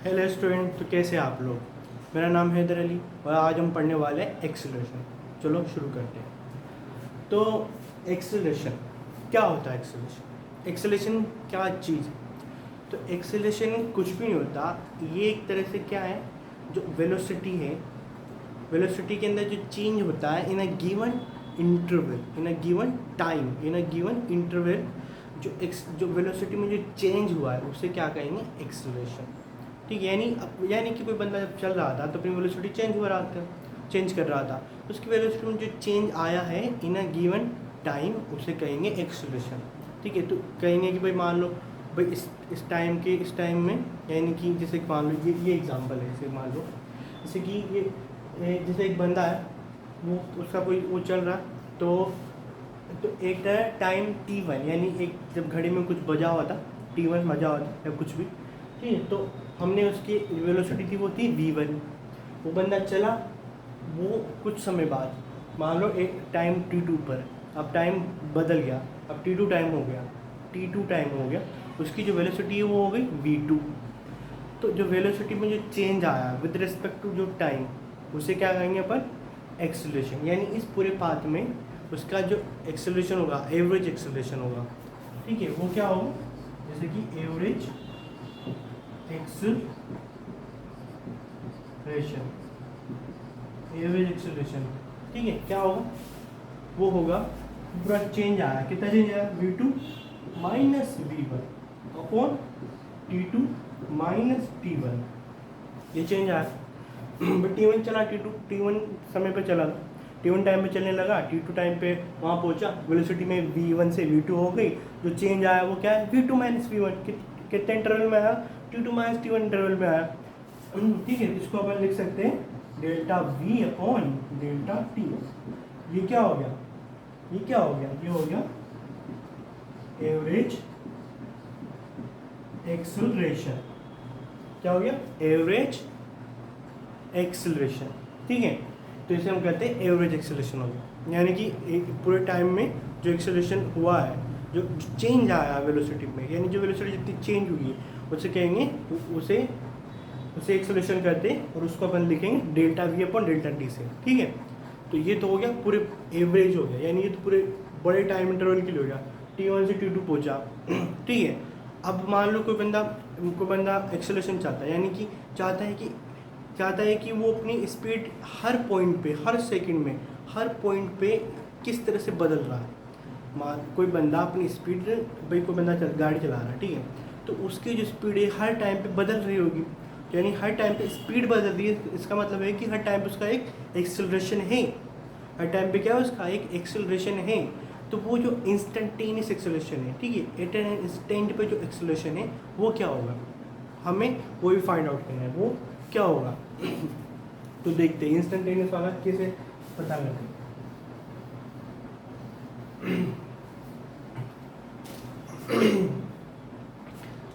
Hello student, तो कैसे हैं आप लोग। मेरा नाम हैदर अली और आज हम पढ़ने वाले हैं एक्सेलरेशन। चलो शुरू करते हैं। तो एक्सेलरेशन क्या होता है? एक्सेलरेशन क्या चीज़ है? तो एक्सेलरेशन कुछ भी नहीं होता, ये एक तरह से क्या है, जो वेलोसिटी है, वेलोसिटी के अंदर जो चेंज होता है in a given interval, in a given time, in a given interval, जो वेलोसिटी में जो चेंज हुआ है उसे क्या कहेंगे? एक्सेलरेशन। ठीक है, यानी कि कोई बंदा जब चल रहा था तो अपनी वेलोसिटी चेंज कर रहा था, उसकी वेलोसिटी में जो चेंज आया है इन अ गिवन टाइम उसे कहेंगे एक्सेलरेशन। ठीक है, तो कहेंगे कि भाई मान लो भाई इस टाइम में, यानी कि जैसे कि मान लो ये एग्जांपल है। जैसे मान लो जैसे कि जैसे एक बंदा है, वो उसका कोई वो चल रहा है, तो एक था टाइम T1, यानी एक जब घड़ी में कुछ बजा हुआ था, T1 बजा हुआ था या कुछ भी। ठीक है, तो हमने उसकी वेलोसिटी थी वो थी V1। वो बंदा चला, वो कुछ समय बाद मान लो एक टाइम T2 पर, अब टाइम बदल गया, अब T2 टाइम हो गया, उसकी जो वेलोसिटी है वो हो गई V2। तो जो वेलोसिटी में जो चेंज आया विद रिस्पेक्ट टू जो टाइम, उसे क्या कहेंगे अपन? एक्सेलरेशन। यानी इस पूरे पाथ में उसका जो एक्सेलरेशन होगा, एवरेज एक्सेलरेशन होगा। ठीक है, वो क्या होगा? जैसे कि एवरेज एक्सेलरेशन, ठीक है, क्या होगा? वो होगा पूरा चेंज आया, कितना चेंज आया? V2 minus V1 upon T2 minus T1, ये चेंज आया। T1 चला, T1 समय पे चला, T1 टाइम पे चलने लगा, T2 टाइम पे वहाँ पहुँचा, वेलोसिटी में V1 से V2 हो गई, जो चेंज आया वो क्या है? V2 minus V1। कितने इंटरवल में आया? T2 माइनस T1 इंटरवल में आया। ठीक है, इसको अपन लिख सकते हैं delta V upon delta T। ये क्या हो गया? ये हो गया एवरेज एक्सेलरेशन। क्या हो गया? Average acceleration. ठीक है, तो इसे हम कहते हैं एवरेज एक्सेलरेशन हो गया। यानी कि पूरे टाइम में जो एक्सेलरेशन हुआ है, जो चेंज आया वेलोसिटी में, यानी जो वेलोसिटी जितनी चेंज हुई है उसे कहेंगे, उसे एक्सेलरेशन कहते हैं, और उसको अपन लिखेंगे delta V upon delta T से। ठीक है, तो ये तो हो गया पूरे एवरेज हो गया, यानी ये तो पूरे बड़े टाइम इंटरवल के लिए हो गया, T1 से T2 पहुँचा। ठीक है, अब मान लो कोई बंदा एक्सेलरेशन चाहता है, यानी कि चाहता है कि वो अपनी स्पीड हर पॉइंट पे, हर सेकंड में, हर पॉइंट पे किस तरह से बदल रहा है। कोई बंदा अपनी स्पीड, भाई कोई बंदा गाड़ी चला रहा है, ठीक है, तो उसकी जो स्पीड है हर टाइम पे बदल रही होगी, यानी हर टाइम पे स्पीड बदल रही है, इसका मतलब है कि हर टाइम पे उसका एक एक्सेलरेशन है। हर टाइम पे क्या है? उसका एक एक्सेलरेशन है। तो वो जो इंस्टेंटेनियस एक्सेलरेशन है, ठीक है, एट एन इंस्टेंट पे जो एक्सेलरेशन है वो क्या होगा, हमें वो भी फाइंड आउट करना है, वो क्या होगा। तो देखते हैं इंस्टेंटेनियस वाला कैसे पता करते हैं।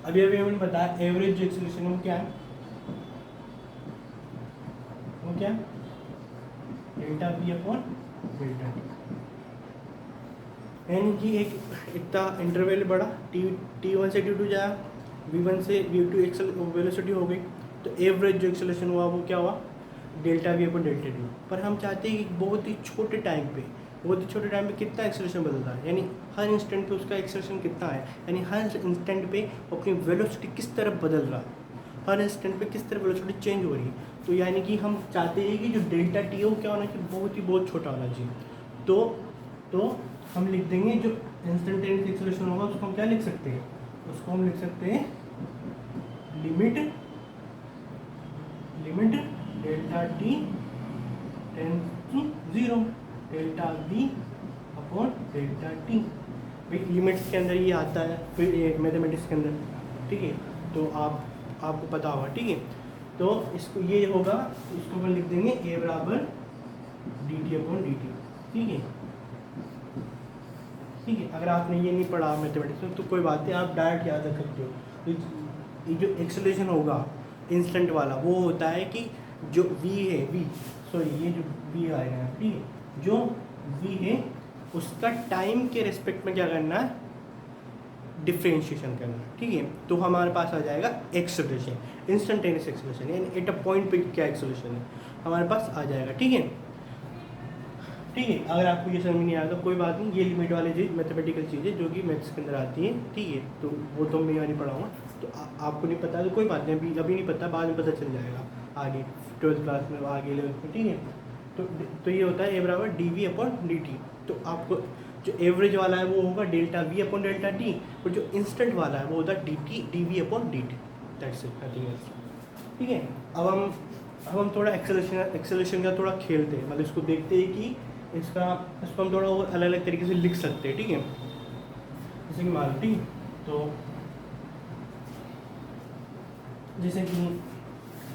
अभी हमने बताया एवरेज एक्सेलरेशन वो क्या है? Delta V upon delta T। यानी कि एक इतना इंटरवल बढ़ा, T1 से T2 जाया, V1 से V2 एक्सेल वेलोसिटी हो गई, तो एवरेज जो एक्सेलरेशन हुआ वो क्या हुआ? Delta V upon delta T। पर हम चाहते हैं कि बहुत ही छोटे टाइम पे कितना एक्सेलरेशन बदल रहा है, यानी हर इंस्टेंट पे उसका एक्सेलरेशन कितना है, यानी हर इंस्टेंट पे अपनी वेलोसिटी किस तरह बदल रहा है, हर इंस्टेंट पे किस तरह वेलोसिटी चेंज हो रही है। तो यानी कि हम चाहते हैं कि जो डेल्टा T है वो क्या होना चाहिए? बहुत छोटा होना चाहिए। तो हम लिख देंगे जो इंस्टेंटेनियस एक्सेलरेशन होगा उसको हम क्या लिख सकते हैं? उसको हम लिख सकते हैं limit delta T tends to 0 delta V upon delta T। भाई लिमिट्स के अंदर ये आता है, फिर ये मैथमेटिक्स के अंदर, ठीक है, तो आपको पता होगा। ठीक है, तो इसको ये होगा, इसको अपन लिख देंगे A बराबर dt अपॉन dt। ठीक है, अगर आपने ये नहीं पढ़ा मैथमेटिक्स में तो कोई बात नहीं, आप डायरेक्ट याद रख सकते हो। तो ये जो एक्सेलरेशन होगा इंस्टेंट वाला, वो होता है कि जो ये जो V आएगा, ठीक है, जो V है उसका टाइम के रिस्पेक्ट में क्या करना है? डिफ्रेंशिएशन करना, ठीक है। तो हमारे पास आ जाएगा एक्सेलरेशन, इंस्टेंटेनियस एक्सेलरेशन, यानी एट अ पॉइंट पे क्या एक्सेलरेशन है हमारे पास आ जाएगा, ठीक है। ठीक है, अगर आपको ये समझ नहीं आया तो कोई बात नहीं, ये लिमिट वाली चीज़ मैथमेटिकल चीज़ है जो कि मैथ्स के अंदर आती है, ठीक है। तो वो तो मैं नहीं पढ़ाऊँगा, तो आपको नहीं पता तो कोई बात नहीं, अभी नहीं पता, बाद में पता चल जाएगा आगे 12th क्लास में, आगे 11th में, ठीक है। तो ये होता है ए बराबर d we upon D t. तो आपको जो एवरेज वाला है वो होगा delta v upon delta t, और जो इंस्टेंट वाला है वो होता है d T d we upon D t, that's it, nothing else, ठीक है। अब हम थोड़ा एक्सेलरेशन का थोड़ा खेलते हैं, मतलब इसको देखते हैं कि इसको हम थोड़ा और अलग अलग तरीके से लिख सकते हैं, ठीक है। जैसे कि मान लो, ठीक है, तो जैसे कि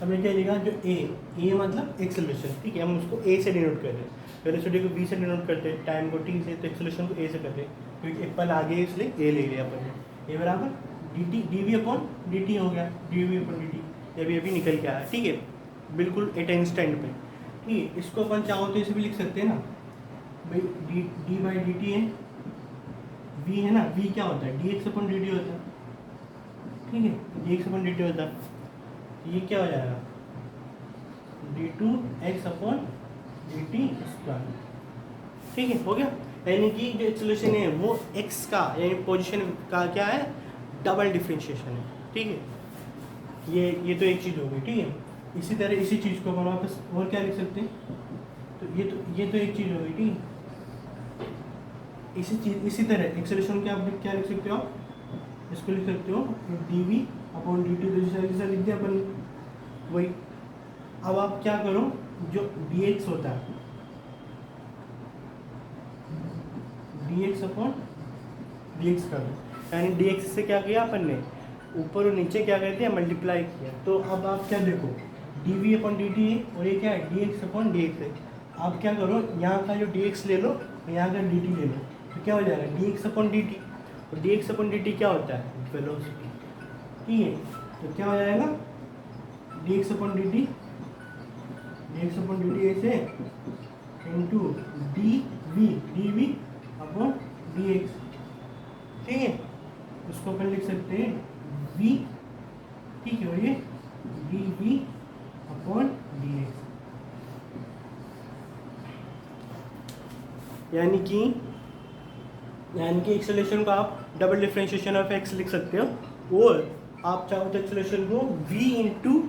हमने क्या लिखा, जो ए मतलब एक्सेलरेशन, ठीक है, हम उसको ए से डिनोट कर रहे हैं, वेलोसिटी को बी से डिनोट करते हैं, टाइम को टी से, तो एक्सेलरेशन को ए से करते हैं, क्योंकि एक पल आगे है इसलिए ए ले लिया अपन ने। ए बराबर d we upon D t हो गया, d we upon D t अभी निकल के आया, ठीक है, बिल्कुल एट इंस्टेंट पे, ठीक है। इसको अपन चाहो तो इसे भी लिख सकते हैं ना भाई, डी बाई डी टी है, वी है ना, वी क्या होता है, d x upon D t होता है, ठीक है, d x upon D t होता है, ये क्या हो जाएगा, d two x upon D t square, ठीक है, हो गया। यानी कि जो एक्सेलरेशन है वो एक्स का यानी पोजीशन का क्या है, डबल डिफरेंशिएशन है, ठीक है। ये तो एक चीज़ हो गई, ठीक है। इसी तरह इसी चीज़ को हम वापस और क्या लिख सकते हैं, तो ये तो एक चीज़ हो गई, ठीक है। इसी तरह एक्सेलरेशन के आप क्या लिख सकते हो, आप इसको लिख सकते हो d we upon D t, तो जैसा लिख दिया अपन वही। अब आप क्या करो, जो डी एक्स होता है, d x upon D x कर दो, यानी डी एक्स से क्या किया अपन ने, ऊपर और नीचे क्या कर दिया, मल्टीप्लाई किया। तो अब आप क्या देखो, d we upon D t है और ये क्या है, d x upon D x है। आप क्या करो, यहाँ का जो डी एक्स ले लो और यहाँ का डी टी ले लो, तो क्या हो जाएगा, D x upon D T, और D x upon D T क्या होता है, वेलोसिटी, ठीक है। तो क्या हो जाएगा, D x upon D T, D x upon D T ऐसे into D we upon D X, ठीक है। उसको अपन लिख सकते हैं वी, ठीक है, और ये d we upon D x, यानी कि एक्सेलरेशन को आप डबल डिफरेंशिएशन ऑफ एक्स लिख सकते हो, और आप चाहो तो एक्सेलरेशन को v into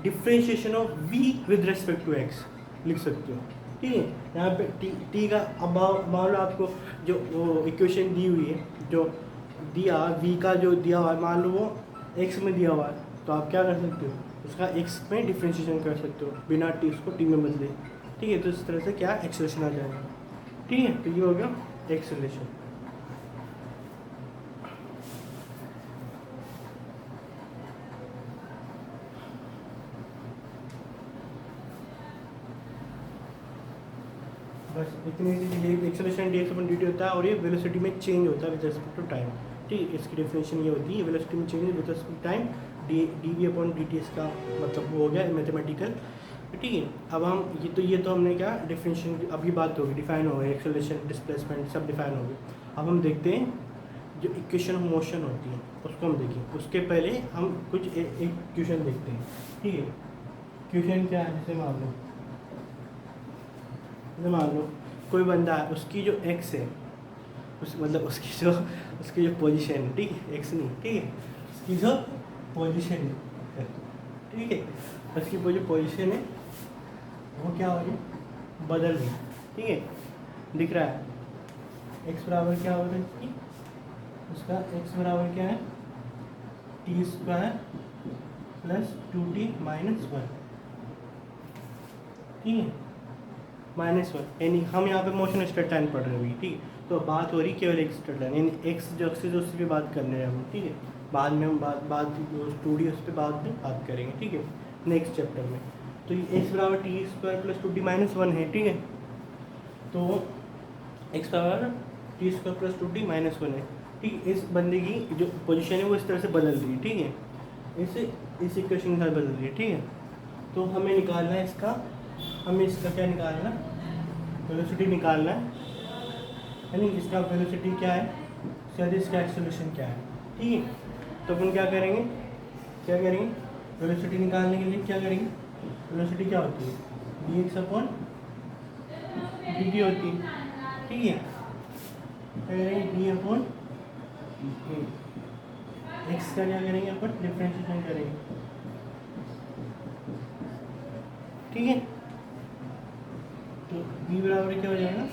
differentiation of v with respect to x लिख सकते हो, ठीक है। यहाँ पे t का अब मान लो आपको जो वो इक्वेशन दी हुई है, जो दिया v का जो दिया हुआ है, मान लो वो x में दिया हुआ है, तो आप क्या कर सकते हो, उसका x में डिफ्रेंशिएशन कर सकते हो बिना t उसको t में बदले, ठीक है। तो इस तरह से क्या एक्सेलरेशन आ जाएगा, ठीक है। तो ये हो गया एक्सेलरेशन। बस इतनी सी चीज़ें, acceleration D x upon D t होता है, और ये वेलोसिटी में चेंज होता है विद रिस्पेक्ट टू टाइम, ठीक है। इसकी डेफिनेशन ये होती है, वेलोसिटी में change with respect to time, d we upon D t, इसका मतलब वो हो गया मैथमेटिकल, ठीक है। अब हम ये तो हमने क्या डिफरेंशिएशन अभी बात होगी, डिफाइन हो गई, एक्सेलरेशन डिस्प्लेसमेंट सब डिफाइन हो गए। अब हम देखते हैं जो इक्वेशन ऑफ मोशन होती है उसको हम देखें, उसके पहले हम कुछ एक इक्वेशन देखते हैं, ठीक है। इक्वेशन क्या है, जैसे मान लो कोई बंदा है, उसकी जो एक्स है, मतलब उसकी जो पोजीशन है, ठीक है, एक्स नहीं, ठीक है, उसकी जो पोजीशन है, ठीक है, उसकी जो पोजीशन है वो क्या हो रही है, बदल रही है, ठीक है, दिख रहा है। एक्स बराबर क्या होगा इसकी, उसका एक्स बराबर क्या है, T square plus 2t minus 1, ठीक है, -1, यानी हम यहाँ पे मोशन स्ट्रेट लाइन पढ़ रहे हैं, ठीक है। तो बात हो रही केवल एक स्ट्रेट लाइन, यानी एक्स जो एक्सिस है उसकी बात कर रहे हैं हम, ठीक है। बाद में हम बात 2D उस पर बाद में बात करेंगे, ठीक है, नेक्स्ट चैप्टर में। तो ये एक्स बराबर T square plus 2t minus 1 है, ठीक है। तो एक्स बराबर T square plus 2t minus 1 है, ठीक है। इस बंदे की जो पोजीशन है वो इस तरह से बदल रही है, ठीक है, इस इक्वेशन के साथ बदल रही है, ठीक है। तो हमें निकालना है इसका क्या निकालना है, वेलोसिटी निकालना है, यानी इसका वेलोसिटी क्या है, उसके बाद इसका एक्सेलरेशन क्या है, ठीक है। तो अपन क्या करेंगे, वेलोसिटी निकालने के लिए क्या करेंगे, वेलोसिटी क्या होती है, dx/dt होती है, ठीक है। क्या करेंगे, d/a, x का क्या करेंगे अपन, डिफरेंशिएशन करेंगे, ठीक है। तो b बराबर क्या हो जाएगा,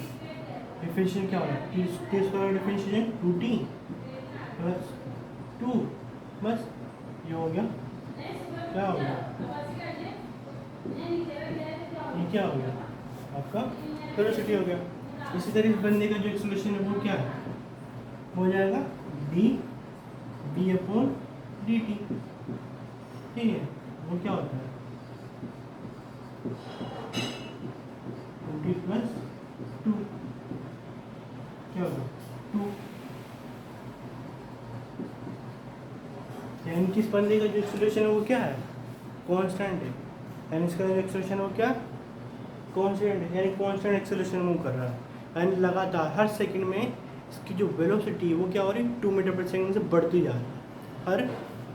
डिफरेंशिएशन क्या होगा, T square differentiation 2t plus 2, बस ये हो गया, क्या हो गया, ये क्या हो गया आपका वेलोसिटी हो गया। इसी तरह इस बंदे का जो एक्सेलरेशन है वो क्या है, हो जाएगा d/dt, ठीक है। वो क्या होता है 20 प्लस 2, क्या होगा 2, यानी कि इस बंदे का जो एक्सेलरेशन है वो क्या है, कांस्टेंट है, यानी इसका जो एक्सेलरेशन है वो क्या कांस्टेंट है, यानी कांस्टेंट एक्सेलरेशन मूव कर रहा है, यानी लगातार हर सेकंड में इसकी जो वेलोसिटी है वो क्या हो रही है, 2 मीटर पर सेकंड से बढ़ती जा रही है हर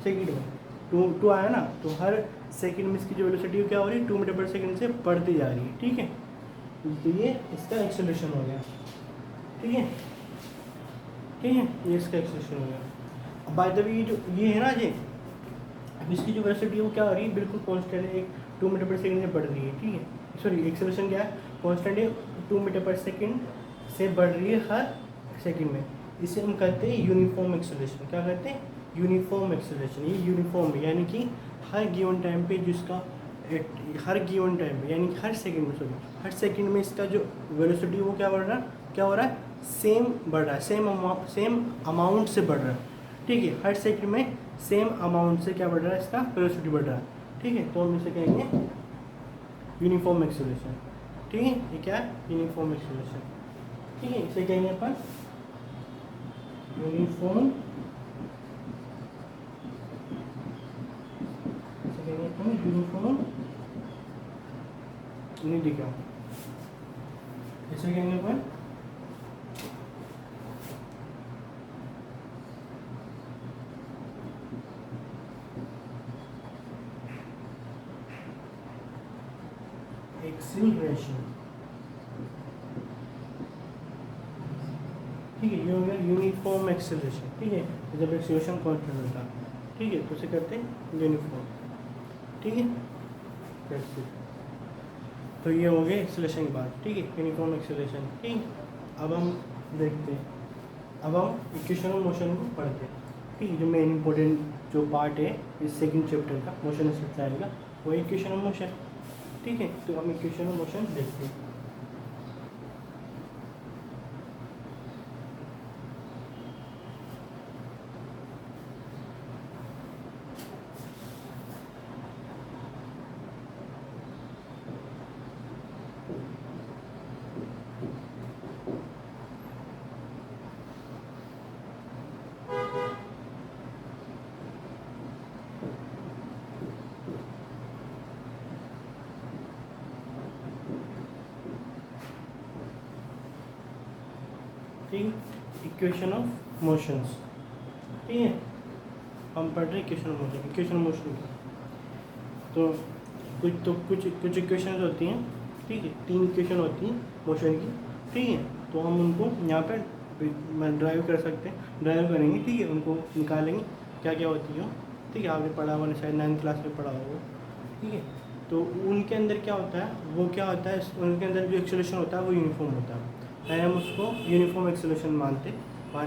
सेकंड में, टू आया ना, तो हर सेकंड में इसकी जो वेलोसिटी क्या हो रही है, 2 मीटर पर सेकंड से बढ़ती जा रही है, ठीक है। तो ये इसका एक्सेलरेशन हो गया, ठीक है, ये इसका एक्सेलरेशन हो गया। अब बाय द वे ये जो ये है ना, ये अब इसकी जो वेलोसिटी है वो क्या हो रही है, बिल्कुल कांस्टेंट है, 2 मीटर पर सेकंड से बढ़ रही है, ठीक है। सॉरी, एक्सेलरेशन क्या है, कांस्टेंट है, 2 मीटर पर सेकंड से बढ़ रही है हर सेकंड में। इसे हम कहते हैं यूनिफॉर्म एक्सेलरेशन। क्या कहते हैं, यूनिफॉर्म एक्सेलरेशन। ये यूनिफॉर्म है, यानी कि हर गिवन टाइम पे जिसका हर गिवन टाइम पे, यानी कि हर सेकंड में, सॉरी हर सेकंड में इसका जो वेलोसिटी वो क्या बढ़ रहा है, क्या हो रहा है, सेम बढ़ रहा है, सेम अमाउंट से बढ़ रहा है, ठीक है। हर सेकंड में सेम अमाउंट से क्या बढ़ रहा है, इसका वेलोसिटी बढ़ रहा है, ठीक है। तो हम इसे कहेंगे यूनिफॉर्म एक्सेलरेशन, ठीक है। ये क्या है, यूनिफॉर्म एक्सेलरेशन, ठीक है। इसे कहेंगे अपन यूनिफॉर्म, इसे कहेंगे अपन यूनिफॉर्म, नहीं दिख रहा, इसे कहेंगे अपन एक्सीलरेशन, ठीक है। ये हो गया यूनिफॉर्म एक्सेलरेशन, ठीक है। जब एक्सेलरेशन कांस्टेंट होता है, ठीक है, तो उसे कहते हैं यूनिफॉर्म, ठीक है। That's it. तो ये हो गया एक्सेलरेशन की बात, ठीक है, यूनिफॉर्म एक्सेलरेशन, ठीक। अब हम देखते हैं, अब हम इक्वेशन ऑफ मोशन को पढ़ते हैं, ठीक है। जो मेन इंपॉर्टेंट जो पार्ट है इस सेकंड चैप्टर का, मोशन से आएगा, वो इक्वेशन ऑफ मोशन, ठीक है। तो हम इक्वेशन ऑफ मोशन देखते हैं। ठीक, इक्वेशन ऑफ मोशंस, ठीक है। हम पढ़ रहे हैं equation of motion, equation of motion की। तो कुछ इक्वेशन होती हैं, ठीक है, 3 इक्वेशन होती हैं मोशन की, ठीक है। तो हम उनको यहाँ पर ड्राइव कर सकते हैं, ड्राइव करेंगे, ठीक है, उनको निकालेंगे क्या क्या होती है, ठीक है। आपने पढ़ा हुआ, शायद 9th क्लास में पढ़ा होगा, ठीक है। तो उनके अंदर क्या होता है, वो क्या होता है, उनके अंदर जो एक्सेलरेशन होता है वो यूनिफॉर्म होता है, यानी हम उसको यूनिफॉर्म एक्सेलरेशन मान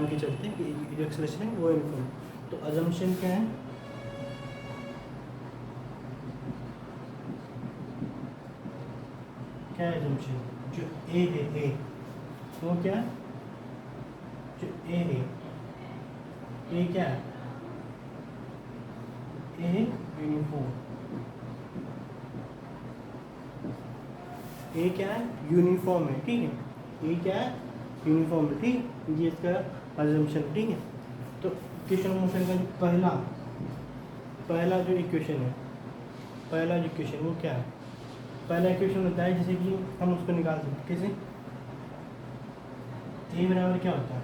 के चलते हैं कि जो एक्सेलरेशन है वो यूनिफॉर्म। तो अजम्पशन क्या है, क्या है अजम्पशन, जो ए है, ए वो क्या है, जो ए है, ए क्या है, ए यूनिफॉर्म, ए क्या है, यूनिफॉर्म है, ठीक है। ये क्या है, यूनिफॉर्म है, ठीक है। ये इसका अजम्पशन, ठीक है। तो इक्वेशन ऑफ मोशन का जो पहला जो इक्वेशन है, पहला जो इक्वेशन वो क्या है, पहला इक्वेशन होता है जैसे कि हम उसको निकाल सकते, कैसे, ए बराबर क्या होता है,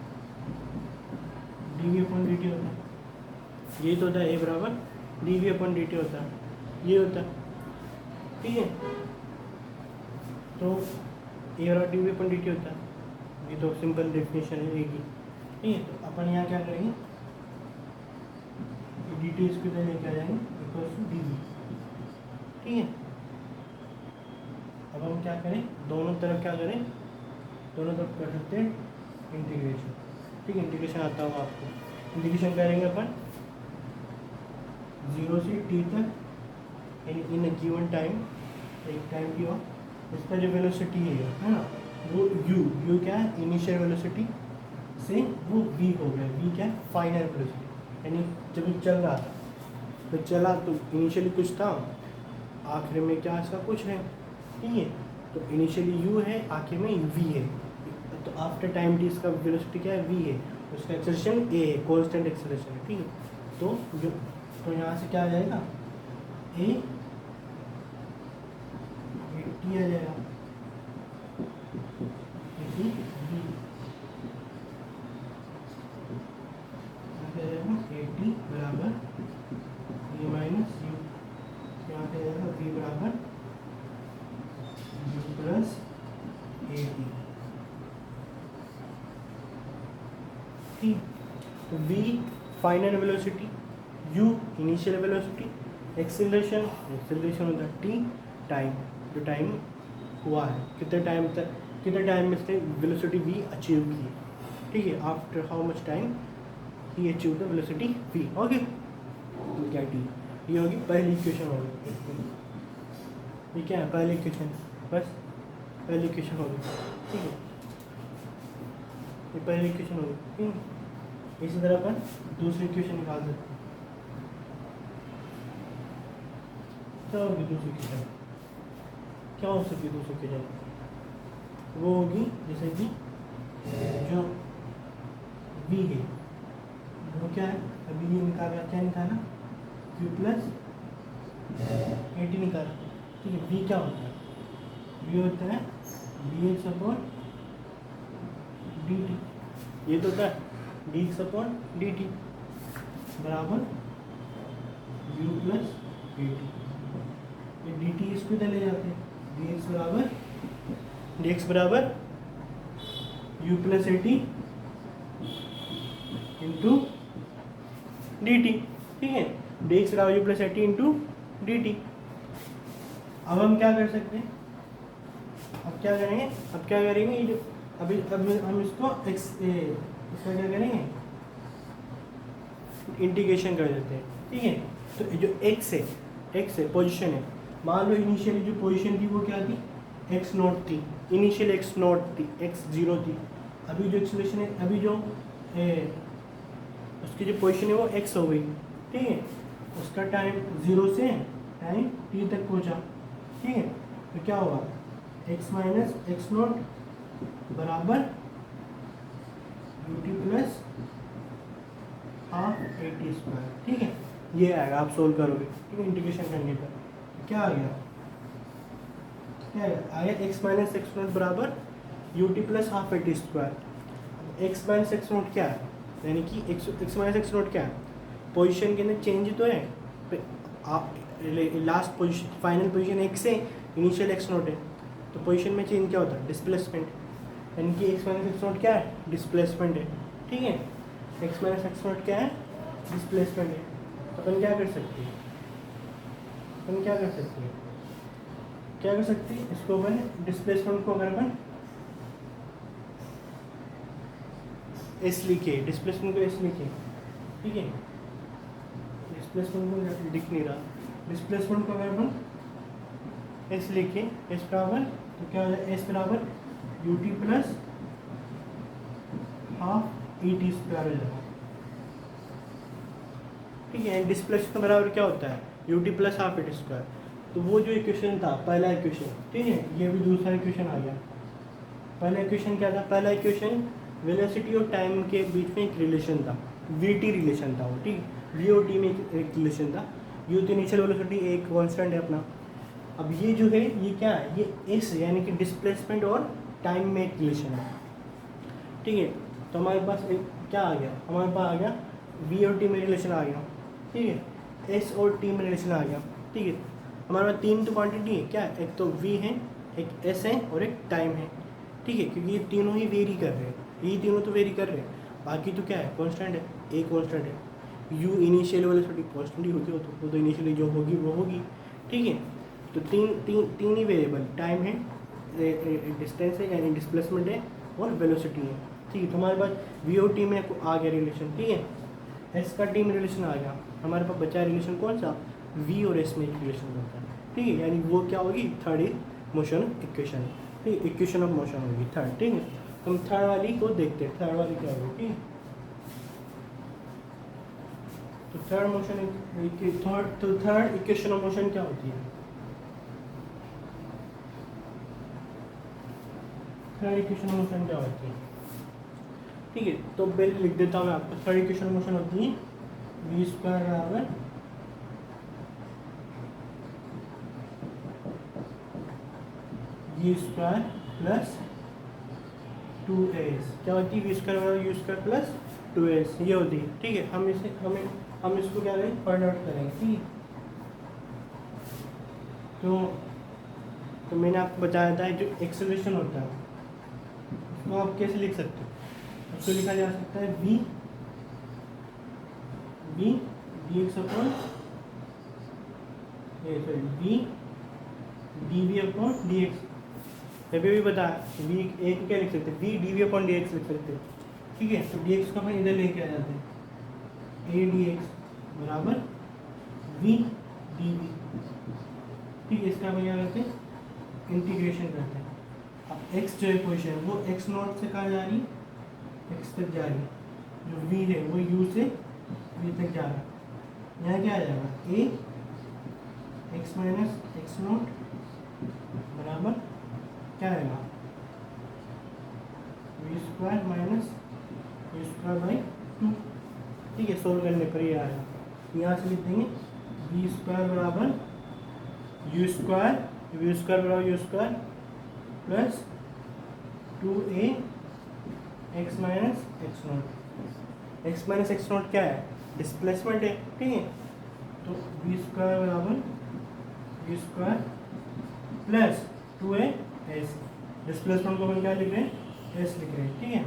d we upon D t होता है। ये तो होता है ए बराबर d we upon D t होता है, ये होता है, ठीक है। तो ए बराबर d we upon D t होता है, ये तो सिंपल डेफिनेशन है ए की, ठीक है। तो अपन यहाँ क्या करेंगे, डी टी इसको इधर लेके आ जाएंगे इक्वल्स टू डी वी, ठीक है। अब हम क्या करें, दोनों तरफ क्या करें, दोनों तरफ कर सकते हैं इंटीग्रेशन, ठीक है। इंटीग्रेशन आता होगा आपको, इंटीग्रेशन करेंगे अपन 0 से t तक इन अ गिवन टाइम, एक टाइम की हो, इसका जो वेलोसिटी है ना, वो u क्या है, इनिशियल वेलोसिटी से वो v हो गया, v क्या है, फाइनल वेलोसिटी, यानी जब ये चल रहा था तो चला तो इनिशियली कुछ था, आखिर में क्या इसका कुछ है, ठीक है। तो इनिशियली u है, आखिर में v है, तो आफ्टर टाइम t इसका वेलोसिटी क्या है, v है, उसका एक्सेलरेशन a है, कांस्टेंट एक्सेलरेशन है, ठीक है। तो यहाँ से क्या आ जाएगा, a t आ जाएगा, v ए टी बराबर ए माइनस यू, यहाँ पे जाएगा v बराबर u प्लस ए टी, ठीक। तो v final velocity, u initial velocity, acceleration होता है t टाइम, जो टाइम हुआ है, कितने टाइम में से वेलोसिटी v अचीव की है, ठीक है। After how much time he achieve the velocity v, okay. तो क्या t, ये होगी पहली इक्वेशन होगी, ये क्या है, पहली इक्वेशन, बस पहली इक्वेशन होगी, ठीक है। ये पहली इक्वेशन होगी, ठीक है। इसी तरह अपन दूसरी इक्वेशन निकाल सकते हैं, क्या होगी दूसरी इक्वेशन, क्या हो सकती है दूसरी इक्वेशन, वो होगी जैसे कि जो v है वो क्या है, अभी ये निकाला, क्या निकाला, q प्लस ए टी निकाला, ठीक है। v क्या होता है, v होता है d x upon D T, ये तो होता है d x upon D T बराबर u प्लस ए टी, ये डी टी इसको इधर ले जाते हैं, डी एक्स बराबर u plus a T into D T, ठीक है। डी एक्स बराबर you plus a T into D T. अब हम क्या कर सकते हैं, अब क्या करेंगे, ये जो अभी हम इसको इसका क्या करेंगे, इंटीग्रेशन कर देते हैं, ठीक है। तो जो x है पोजीशन है, मान लो इनिशियली जो पोजीशन थी वो क्या थी, x नॉट थी, इनिशियल x नॉट थी, x 0 थी। अभी जो एक्सेलरेशन है, अभी जो उसकी जो पोजीशन है वो x हो गई, ठीक है। उसका टाइम 0 से टाइम t तक पहुंचा, ठीक है। तो क्या होगा, x माइनस एक्स नॉट बराबर you t plus half a t square, ठीक है। ये आएगा, आप सोल्व करोगे, ठीक है, इंटीग्रेशन करने पर क्या आ गया, आया x माइनस एक्स नॉट बराबर you t plus half a t square. X minus x not क्या है, यानी कि एक्स माइनस एक्स नॉट क्या है, पोजीशन के अंदर चेंज तो है, last position final position x है, इनिशियल एक्स नॉट है, तो पोजीशन में चेंज क्या होता है, डिस्प्लेसमेंट, यानी कि एक्स माइनस एक्स नॉट क्या है, डिस्प्लेसमेंट है, ठीक है। एक्स माइनस एक्स नॉट क्या है, डिस्प्लेसमेंट है। तो अपन क्या कर सकते हैं, इसको अपन डिस्प्लेसमेंट को अगर अपन एस लिखे, डिस्प्लेसमेंट को एस लिखे, ठीक है। डिस्प्लेसमेंट को दिख नहीं रहा, डिस्प्लेसमेंट को अगर अपन एस लिखे, एस बराबर तो क्या हो जाए, एस बराबर you t plus half E T square हो जाएगा, ठीक है। डिस्प्लेसमेंट बराबर क्या होता है, you t plus half E T square. तो वो जो इक्वेशन था पहला इक्वेशन, ठीक है, ये भी दूसरा इक्वेशन आ गया। पहला इक्वेशन क्या था, पहला इक्वेशन वेलोसिटी और टाइम के बीच में एक रिलेशन था, वी टी रिलेशन था वो, ठीक, वी और टी में एक रिलेशन था। यू तो इनिशियल वेलोसिटी एक कांस्टेंट है अपना। अब ये जो है ये क्या है, ये एस यानी कि डिस्प्लेसमेंट और टाइम में एक रिलेशन है, ठीक है। तो हमारे पास एक क्या आ गया हमारे पास, आ गया वी और टी में रिलेशन आ गया, ठीक है, एस और टी में रिलेशन आ गया, ठीक है। हमारे पास 3 तो क्वांटिटी है, क्या एक तो वी है, एक एस है और एक टाइम है, ठीक है, क्योंकि ये तीनों ही वेरी कर रहे हैं, यही तीनों तो वेरी कर रहे हैं, बाकी तो क्या है कांस्टेंट है, ए कांस्टेंट है, यू इनिशियल वेलोसिटी कांस्टेंट ही होती हो तो इनिशियली जो होगी वो होगी, ठीक है। तो तीन ही वेरिएबल, टाइम है, डिस्टेंस है यानी डिस्प्लेसमेंट है और वेलोसिटी है, ठीक है। तो हमारे पास वी और टी में आ गया रिलेशन, ठीक है, एस का टी में रिलेशन आ गया, हमारे पास बचा रिलेशन कौन सा, वी और एस में एक रिलेशन बनता है, ठीक है, यानी वो क्या होगी, थर्ड मोशन इक्वेशन, ठीक है, इक्वेशन ऑफ मोशन होगी थर्ड, ठीक है। हम थर्ड वाली को देखते हैं, थर्ड वाली क्या होगी, ठीक है। तो थर्ड इक्वेशन ऑफ मोशन क्या होती है, थर्ड इक्वेशन ऑफ मोशन क्या होती है, ठीक है। तो पहले लिख देता हूँ मैं आपको, थर्ड इक्वेशन ऑफ मोशन होती है वी स्क्वायर बराबर यू स्क्वायर प्लस 2as, क्या होती है वी स्क्वायर बराबर यू स्क्वायर प्लस 2as, ये होती है, ठीक है। हम इसको क्या करेंगे, फाइंड आउट करेंगे, ठीक है। तो मैंने आपको बताया था जो एक्सेलरेशन होता है उसको आप कैसे लिख सकते हो, उसको लिखा जा सकता है v dx upon v dv upon dx, अभी भी बताया v a को क्या लिख सकते हैं, v dv अपॉन dx लिख सकते हैं, ठीक है। तो dx को अपन इधर लेके आ जाते हैं, a dx बराबर v dv, ठीक है। इसका अपन क्या करते हैं, इंटीग्रेशन करते हैं। अब x जो है पोजिशन वो x नॉट से कहाँ जा रही है, x तक जा रही है, जो v है वो u से v तक जा रहा है, यहाँ क्या आ जाएगा a x minus x not बराबर क्या आएगा, v square minus u square by 2, ठीक है। सोल्व करने पर ये आएगा, यहाँ से लिख देंगे वी स्क्वायर बराबर यू स्क्वायर बराबर you square plus 2a x minus x not, x minus x not क्या है, डिस्प्लेसमेंट है, ठीक है। तो वी स्क्वायर बराबर you square plus 2as, displacement को हम क्या लिख रहे हैं, s लिख रहे हैं, ठीक है।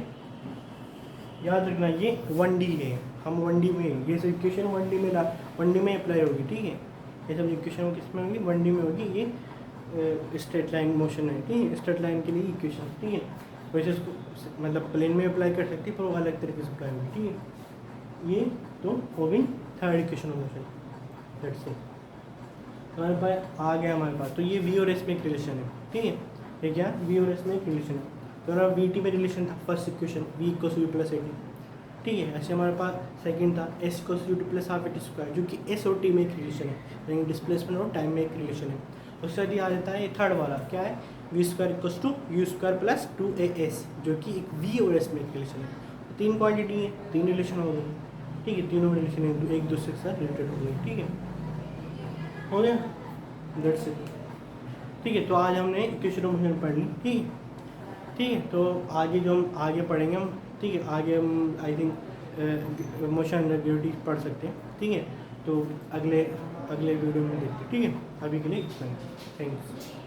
याद रखना ये 1D है, हम 1D में, ये सब इक्वेशन 1D में अप्लाई होगी, ठीक है। ये सब इक्वेशन किस में होगी, 1D में होगी, ये स्ट्रेट लाइन मोशन है, ठीक है, स्ट्रेट लाइन के लिए इक्वेशन, ठीक है। वैसे इसको मतलब प्लेन में अप्लाई कर सकती है पर वो अलग तरीके से अप्लाई होगी, ठीक है। ये तो हो गई third equation of motion, that's it. हमारे पास आ गया हमारे पास, तो ये वी और एस में एक रिलेशन है, ठीक है, ये क्या वी और एस में एक रिलेशन है। तो हमारा वी टी में रिलेशन था first equation v equals u plus a t, ठीक है। ऐसे हमारे पास सेकंड था s equals u t plus half a t square, जो कि एस और टी में एक रिलेशन है, यानी डिस्प्लेसमेंट और टाइम में एक रिलेशन है। उसके बाद ये आ जाता है ये थर्ड वाला, क्या है, v square equals to u square plus 2as, जो कि एक वी और एस में एक रिलेशन है। तो 3 क्वांटिटी है, 3 रिलेशन हो गए, ठीक है, तीनों रिलेशन एक दूसरे के साथ रिलेटेड हो गए, ठीक है, हो गया, दैट्स इट, ठीक है। तो आज हमने इक्वेशन ऑफ मोशन पढ़ ली, ठीक है। तो आगे जो हम आगे पढ़ेंगे हम, ठीक है, आगे हम I think motion under gravity पढ़ सकते हैं, ठीक है। तो अगले वीडियो में देखते हैं, ठीक है। अभी के लिए इतना ही, थैंक्स।